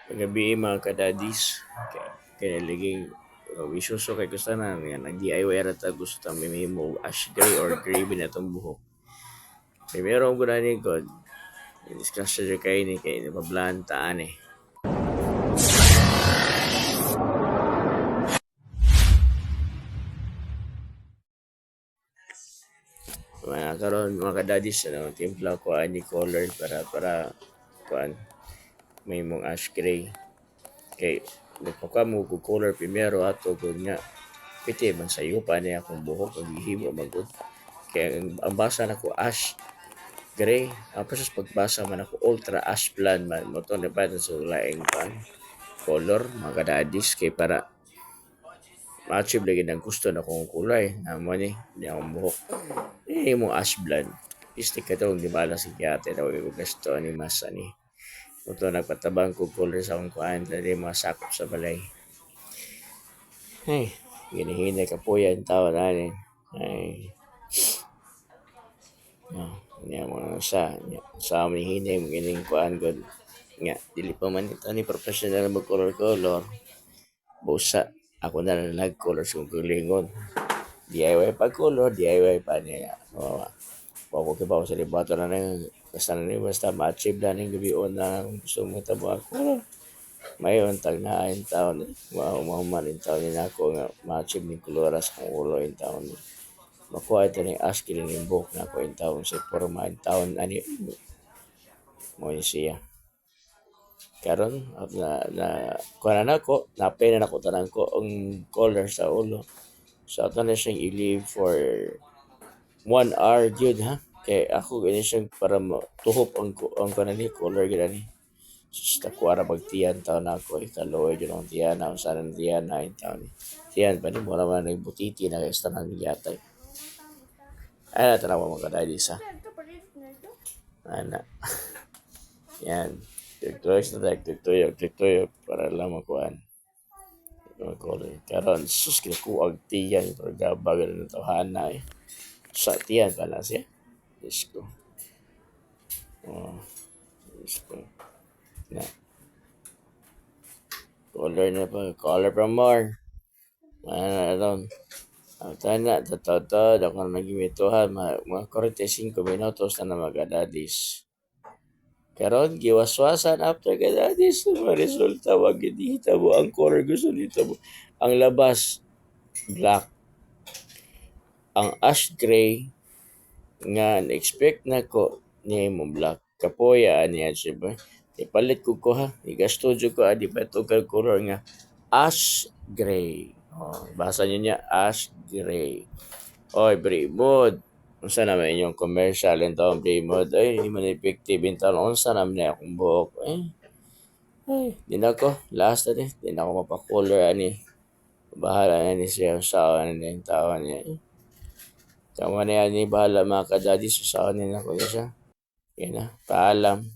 Gabi mga kadadis. Kaya lagi wisuso kay gusto na nga nag-DIY rata gusto ta may mo ash gray or gray bin atong buhok. Primero ko na ni God. Discuss siya kay ni kay nabablantaan eh. Mga karon mga kadadis ano timpla ko ani color para kuan may mong ash gray. Kay nagpaka mo ko color primero ato gud nga piti man sayo pa niya akong buhok ang gihimo magud. Kaya ang basa na ko ash gray. Tapos pagbasa man ako ultra ash blonde man mo to na pa sa laing pan color mga kadadis kay para ma-achieve lagi ng gusto na kong kulay na mo ni akong buhok mo ash blonde istik ka to di bala si kiyate daw yung gusto ni masa ni ito nagpatabang ko color sa akong kuhaan dali masakop sa balay ay ginihinay ka po yan tao na ay niya mga sa amin hinay mo gining kuhaan god nga dili pa man ito ni professional mag color busa ako na lang nag-color sa gulingon DIY pa color DIY pa niya Pako ke ba sa libato na nang basta ma-achieve na ng gabi na gusto mo tabo ako mayon tag na ayon taon mahumanin taon ni ako nga ma-achieve ni koloras kung ulo yung taon makuha ito ni ask ni book na ko yung taon sa forma yung taon ani mo siya karon kuha na ko napay na ako tanang ko ang color sa ulo so ato na siyang i-leave for 1 hour yun ha kay ako ganyan siyang para tuhop ang kanani color gani sa kuara pagtiyan taon na ako ikaloy yun ang tiyan ang sanang tiyan na yung taon tiyan pa ni mo naman nagbutiti na kay tanang yatay ay tanawa mo ka dahil isa ana yan tigtoy para lang makuan color karon sus kinakuag tiyan pero gabagal na tawhana eh sa tiyan pala siya Diyos ko Diyos ko na color from more ron ang tana tatawtad ako na nagimituhan mga 45 minutos na magadadis karon giwaswasan after gadadis mga resulta wag gidihita mo ang color gusto dito mo ang labas black ang ash gray nga na-expect na ko ni mo black kapoya niya siya ba ipalit ko ha igasto jud ko adi pa ito color nga ash gray basa niya ash gray oy Bremod unsa naman inyong commercial and taong Bremod ay hindi man effective in taon unsa naman na akong buhok di na ko last na di na ako mapakolor ani bahala na ni siya sa ano yung taon niya tama na yan ni bahala mga kadadis sa niya na ko siya yan na paalam